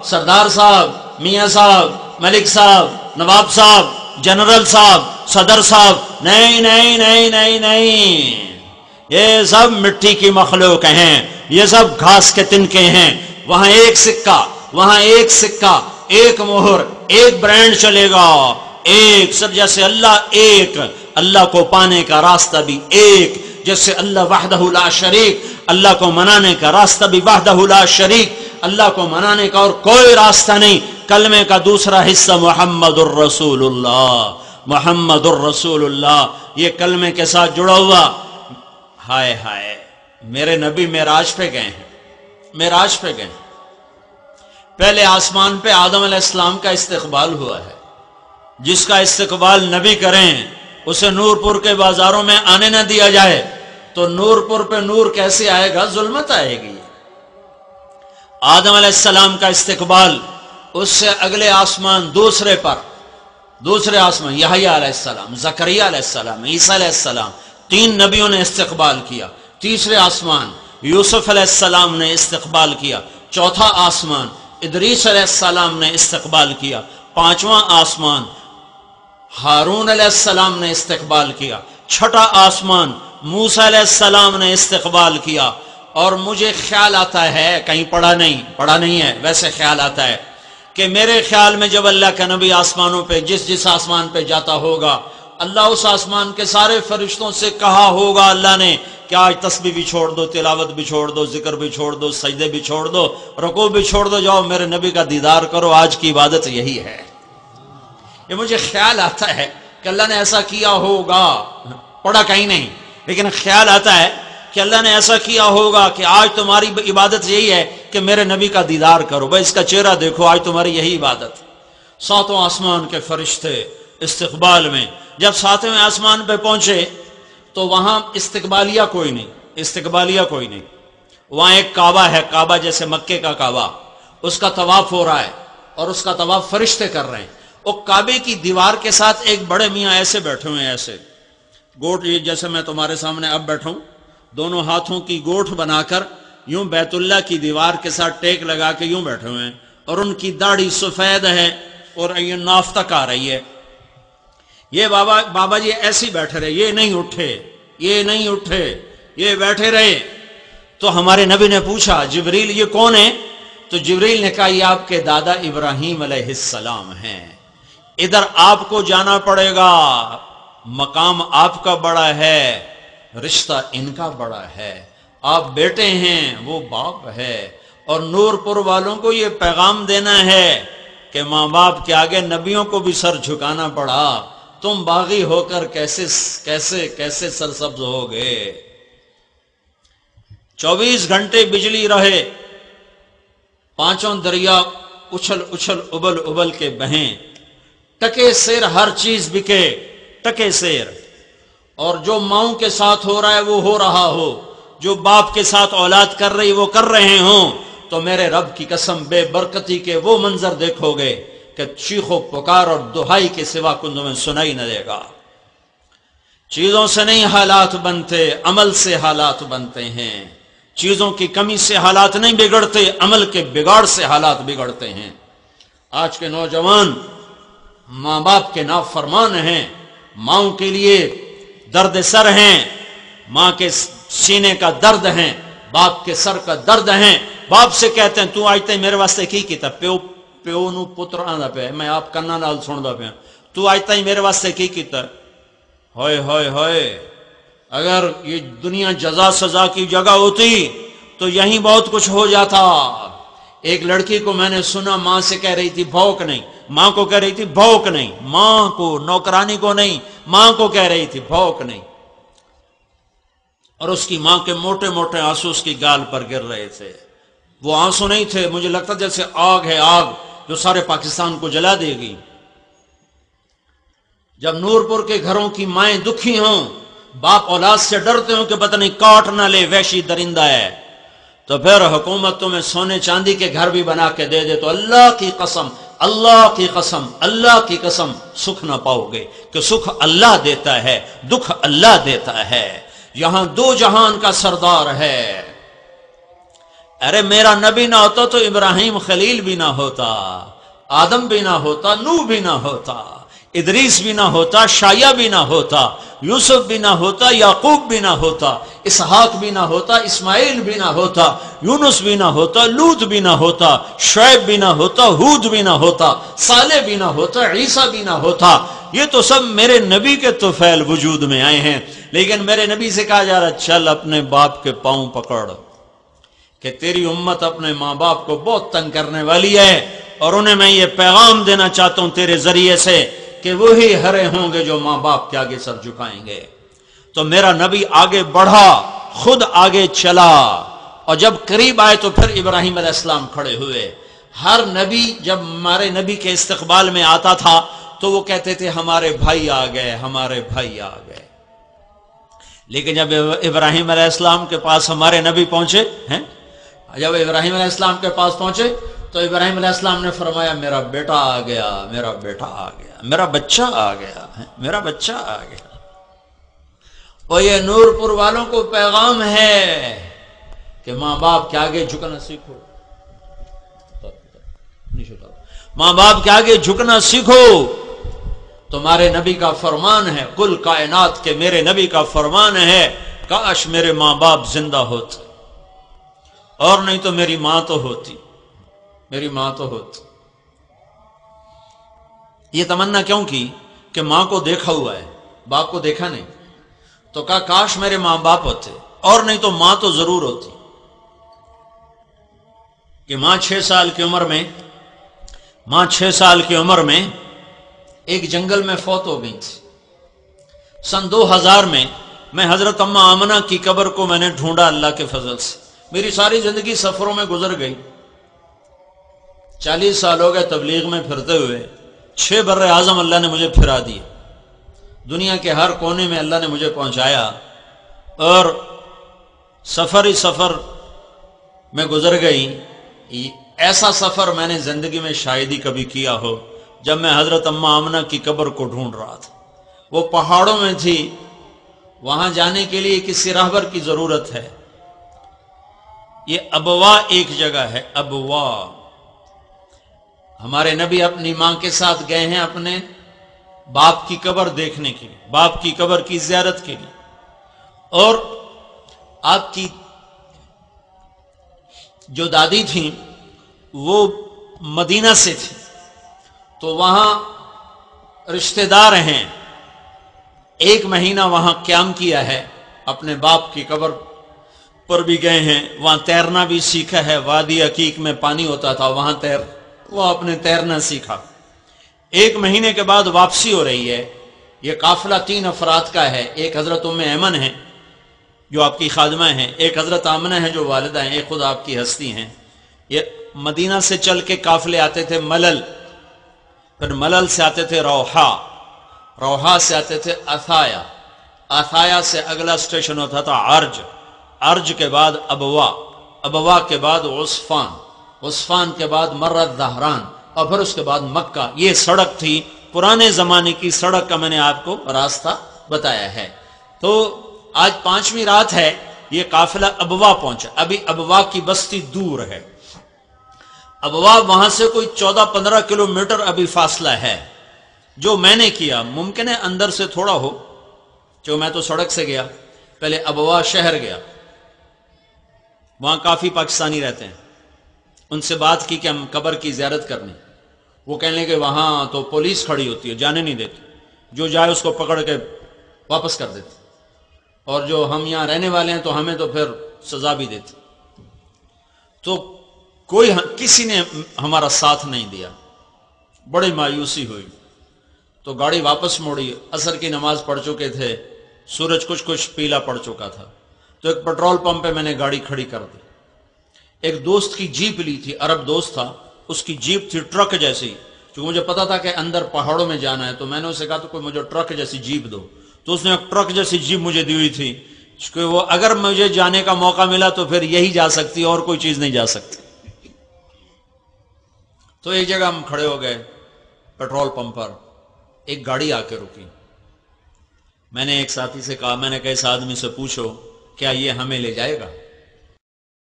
سردار صاحب، میاں صاحب، ملک صاحب، نواب صاحب، جنرل صاحب، صدر صاحب، نہیں نہیں نہیں نہیں نہیں، یہ سب مٹی کی مخلوق ہیں، یہ سب گھاس کے تنکے ہیں۔ وہاں ایک سکہ، وہاں ایک سکہ، ایک مہر، ایک برانڈ چلے گا، ایک سب جیسے اللہ ایک، اللہ کو پانے کا راستہ بھی ایک، جیسے اللہ وحدہ لا شریک، اللہ کو منانے کا راستہ بھی وحدہ لا شریک، اللہ کو منانے کا اور کوئی راستہ نہیں۔ کلمے کا دوسرا حصہ محمد الرسول اللہ، محمد الرسول اللہ، یہ کلمے کے ساتھ جڑا ہوا۔ ہائے ہائے، میرے نبی معراج پہ گئے ہیں، معراج پہ گئے ہیں۔ پہلے آسمان پہ آدم علیہ السلام کا استقبال ہوا ہے۔ جس کا استقبال نبی کریں اسے نور پور کے بازاروں میں آنے نہ دیا جائے تو نور پور پہ نور کیسے آئے گا؟ ظلمت آئے گی۔ آدم علیہ السلام کا استقبال، اس سے اگلے آسمان دوسرے پر، دوسرے آسمان یحییٰ علیہ السلام، زکریا علیہ السلام، عیسیٰ علیہ السلام، 3 نبیوں نے استقبال کیا۔ تیسرے آسمان یوسف علیہ السلام نے استقبال کیا۔ چوتھا آسمان ادریس علیہ السلام نے استقبال کیا۔ 5واں آسمان ہارون علیہ السلام نے استقبال کیا۔ 6واں آسمان موسیٰ علیہ السلام نے استقبال کیا۔ اور مجھے خیال آتا ہے، کہیں پڑھا نہیں ہے، ویسے خیال آتا ہے کہ میرے خیال میں جب اللہ کا نبی آسمانوں پہ جس آسمان پہ جاتا ہوگا، اللہ اس آسمان کے سارے فرشتوں سے کہا ہوگا اللہ نے کہ آج تسبیح بھی چھوڑ دو، تلاوت بھی چھوڑ دو، ذکر بھی چھوڑ دو، سجدے بھی چھوڑ دو، رکوع بھی چھوڑ دو، جاؤ میرے نبی کا دیدار کرو، آج کی عبادت یہی ہے۔ یہ مجھے خیال آتا ہے کہ اللہ نے ایسا کیا ہوگا، پڑھا کہیں نہیں، لیکن خیال آتا ہے کہ اللہ نے ایسا کیا ہوگا کہ آج تمہاری عبادت یہی ہے کہ میرے نبی کا دیدار کرو، بھائی اس کا چہرہ دیکھو، آج تمہاری یہی عبادت۔ 7واں آسمان کے فرشتے استقبال میں جب 7ویں آسمان پہ پہنچے تو وہاں استقبالیہ کوئی نہیں، وہاں ایک کعبہ ہے، کعبہ جیسے مکے کا کعبہ، اس کا طواف ہو رہا ہے اور اس کا طواف فرشتے کر رہے ہیں۔ وہ کعبے کی دیوار کے ساتھ ایک بڑے میاں ایسے بیٹھے ہوئے ہیں، ایسے گوٹ، جیسے میں تمہارے سامنے اب بیٹھا ہوں، دونوں ہاتھوں کی گوٹھ بنا کر یوں بیت اللہ کی دیوار کے ساتھ ٹیک لگا کے یوں بیٹھے ہوئے ہیں، اور ان کی داڑھی سفید ہے اور یہ ناف تک آ رہی ہے۔ یہ بابا جی ایسے ہی بیٹھے رہے، یہ نہیں اٹھے، یہ بیٹھے رہے۔ تو ہمارے نبی نے پوچھا جبریل یہ کون ہے؟ تو جبریل نے کہا یہ آپ کے دادا ابراہیم علیہ السلام ہیں، ادھر آپ کو جانا پڑے گا، مقام آپ کا بڑا ہے، رشتہ ان کا بڑا ہے، آپ بیٹے ہیں، وہ باپ ہے۔ اور نور پور والوں کو یہ پیغام دینا ہے کہ ماں باپ کے آگے نبیوں کو بھی سر جھکانا پڑا، تم باغی ہو کر کیسے سرسبز ہو گئے۔ 24 گھنٹے بجلی رہے، 5 دریا اچھل ابل کے بہیں، ٹکے سیر ہر چیز بکے، ٹکے سیر۔ اور جو ماؤں کے ساتھ ہو رہا ہے وہ ہو رہا ہو، جو باپ کے ساتھ اولاد کر رہی وہ کر رہے ہوں، تو میرے رب کی قسم بے برکتی کے وہ منظر دیکھو گے کہ چیخ و پکار اور دہائی کے سوا کو تمہیں سنائی نہ دے گا۔ چیزوں سے نہیں حالات بنتے، عمل سے حالات بنتے ہیں۔ چیزوں کی کمی سے حالات نہیں بگڑتے، عمل کے بگاڑ سے حالات بگڑتے ہیں۔ آج کے نوجوان ماں باپ کے نافرمان ہیں، ماؤں کے لیے درد سر ہیں، ماں کے سینے کا درد ہیں، باپ کے سر کا درد ہیں۔ باپ سے کہتے ہیں تو آج تک میرے واسطے کی کیتا، پیو نو پتر آندا پیا، میں آپ کنا نال سندا پیا، تو آج تک میرے واسطے کی کیتا۔ ہوئے ہوئے ہوئے، اگر یہ دنیا جزا سزا کی جگہ ہوتی تو یہیں بہت کچھ ہو جاتا۔ ایک لڑکی کو میں نے سنا ماں سے کہہ رہی تھی بھوک نہیں، ماں کو کہہ رہی تھی بھوک نہیں، ماں کو، نوکرانی کو نہیں، ماں کو کہہ رہی تھی بھوک نہیں، اور اس کی ماں کے موٹے موٹے آنسو اس کی گال پر گر رہے تھے۔ وہ آنسو نہیں تھے، مجھے لگتا جیسے آگ ہے، آگ جو سارے پاکستان کو جلا دے گی۔ جب نور پور کے گھروں کی مائیں دکھی ہوں، باپ اولاد سے ڈرتے ہوں کہ پتہ نہیں کاٹ نہ لے، وحشی درندہ ہے، تو پھر حکومت تمہیں سونے چاندی کے گھر بھی بنا کے دے دے تو اللہ کی قسم، اللہ کی قسم، اللہ کی قسم سکھ نہ پاؤ گے، کہ سکھ اللہ دیتا ہے، دکھ اللہ دیتا ہے۔ یہاں 2 جہان کا سردار ہے، ارے میرا نبی نہ ہوتا تو ابراہیم خلیل بھی نہ ہوتا، آدم بھی نہ ہوتا، نوح بھی نہ ہوتا، ادریس بھی نہ ہوتا، شایع بھی نہ ہوتا، یوسف بھی نہ ہوتا، یعقوب بھی نہ ہوتا، اسحاق بھی نہ ہوتا، اسماعیل بھی نہ ہوتا، یونس بھی نہ ہوتا، لوط بھی نہ ہوتا، شعیب بھی نہ ہوتا، ہود بھی نہ ہوتا، صالح بھی نہ ہوتا، عیسیٰ بھی نہ ہوتا۔ یہ تو سب میرے نبی کے طفیل وجود میں آئے ہیں، لیکن میرے نبی سے کہا جا رہا چل اپنے باپ کے پاؤں پکڑ، کہ تیری امت اپنے ماں باپ کو بہت تنگ کرنے والی ہے، اور انہیں میں یہ پیغام دینا چاہتا ہوں تیرے ذریعے سے کہ وہی ہرے ہوں گے جو ماں باپ کے آگے سر جھکائیں گے۔ تو میرا نبی آگے بڑھا، خود آگے چلا، اور جب قریب آئے تو پھر ابراہیم علیہ السلام کھڑے ہوئے۔ ہر نبی جب ہمارے نبی کے استقبال میں آتا تھا تو وہ کہتے تھے ہمارے بھائی آ گئے، ہمارے بھائی آ گئے، لیکن جب ابراہیم علیہ السلام کے پاس ہمارے نبی پہنچے ہیں، جب ابراہیم علیہ السلام کے پاس پہنچے تو ابراہیم علیہ السلام نے فرمایا میرا بیٹا آ گیا، میرا بیٹا آ گیا، میرا بچہ آ گیا، میرا بچہ آ گیا۔ اور یہ نور پور والوں کو پیغام ہے کہ ماں باپ کے آگے جھکنا سیکھو، ماں باپ کے آگے جھکنا سیکھو۔ تمہارے نبی کا فرمان ہے، کل کائنات کے میرے نبی کا فرمان ہے کاش میرے ماں باپ زندہ ہوتے، اور نہیں تو میری ماں تو ہوتی، میری ماں تو ہوتی۔ یہ تمنا کیوں کی کہ ماں کو دیکھا ہوا ہے، باپ کو دیکھا نہیں، تو کہا کاش میرے ماں باپ ہوتے، اور نہیں تو ماں تو ضرور ہوتی۔ کہ ماں 6 سال کی عمر میں ایک جنگل میں فوت ہو گئی تھی۔ سن 2000 میں حضرت اماں آمنہ کی قبر کو میں نے ڈھونڈا اللہ کے فضل سے۔ میری ساری زندگی سفروں میں گزر گئی، 40 سال ہو گئے تبلیغ میں پھرتے ہوئے، 6 بر اعظم اللہ نے مجھے پھرا دیے، دنیا کے ہر کونے میں اللہ نے مجھے پہنچایا، اور سفر ہی سفر میں گزر گئی۔ ایسا سفر میں نے زندگی میں شاید ہی کبھی کیا ہو جب میں حضرت اماں آمنہ کی قبر کو ڈھونڈ رہا تھا۔ وہ پہاڑوں میں تھی، وہاں جانے کے لیے کسی راہبر کی ضرورت ہے۔ یہ ابوا ایک جگہ ہے، ابوا۔ ہمارے نبی اپنی ماں کے ساتھ گئے ہیں اپنے باپ کی قبر دیکھنے کے لیے، باپ کی قبر کی زیارت کے لیے، اور آپ کی جو دادی تھیں وہ مدینہ سے تھی، تو وہاں رشتہ دار ہیں، 1 مہینہ وہاں قیام کیا ہے، اپنے باپ کی قبر پر بھی گئے ہیں، وہاں تیرنا بھی سیکھا ہے، وادی عقیق میں پانی ہوتا تھا وہاں وہ اپنے تیرنا سیکھا۔ 1 مہینے کے بعد واپسی ہو رہی ہے۔ یہ قافلہ 3 افراد کا ہے، ایک حضرت ام ایمن ہے جو آپ کی خادمہ ہیں، ایک حضرت آمنہ ہے جو والدہ ہیں، ایک خود آپ کی ہستی ہیں۔ یہ مدینہ سے چل کے قافلے آتے تھے ملل، پھر ملل سے آتے تھے روحا، روحا سے آتے تھے عثایا، عثایا سے اگلا اسٹیشن ہوتا تھا عرج، عرج کے بعد ابوا، ابوا کے بعد عصفان، عصفان کے بعد مرت زہران، اور پھر اس کے بعد مکہ۔ یہ سڑک تھی، پرانے زمانے کی سڑک کا میں نے آپ کو راستہ بتایا ہے۔ تو آج 5ویں رات ہے، یہ قافلہ ابوا پہنچا۔ ابھی ابوا کی بستی دور ہے، ابوا وہاں سے کوئی 14-15 کلومیٹر ابھی فاصلہ ہے۔ جو میں نے کیا، ممکن ہے اندر سے تھوڑا ہو، جو میں تو سڑک سے گیا، پہلے ابوا شہر گیا، وہاں کافی پاکستانی رہتے ہیں، ان سے بات کی کہ ہم قبر کی زیارت کرنی، وہ کہنے لگے وہاں تو پولیس کھڑی ہوتی ہے، جانے نہیں دیتی، جو جائے اس کو پکڑ کے واپس کر دیتی، اور جو ہم یہاں رہنے والے ہیں تو ہمیں تو پھر سزا بھی دیتی۔ تو کسی نے ہمارا ساتھ نہیں دیا، بڑی مایوسی ہوئی، تو گاڑی واپس موڑی، عصر کی نماز پڑھ چکے تھے، سورج کچھ پیلا پڑ چکا تھا، تو ایک پیٹرول پمپ پہ میں نے گاڑی کھڑی کر دی۔ ایک دوست کی جیپ لی تھی، عرب دوست تھا، اس کی جیپ تھی ٹرک جیسی، کیونکہ مجھے پتا تھا کہ اندر پہاڑوں میں جانا ہے، تو میں نے اسے کہا تو کوئی مجھے ٹرک جیسی جیپ دو، تو اس نے ایک ٹرک جیسی جیپ مجھے دی ہوئی تھی کہ وہ اگر مجھے جانے کا موقع ملا تو پھر یہی جا سکتی، اور کوئی چیز نہیں جا سکتی۔ تو ایک جگہ ہم کھڑے ہو گئے پیٹرول پمپ پر، ایک گاڑی آ کے رکی، میں نے ایک ساتھی سے کہا، میں نے کہا اس آدمی سے پوچھو کیا یہ ہمیں لے جائے گا؟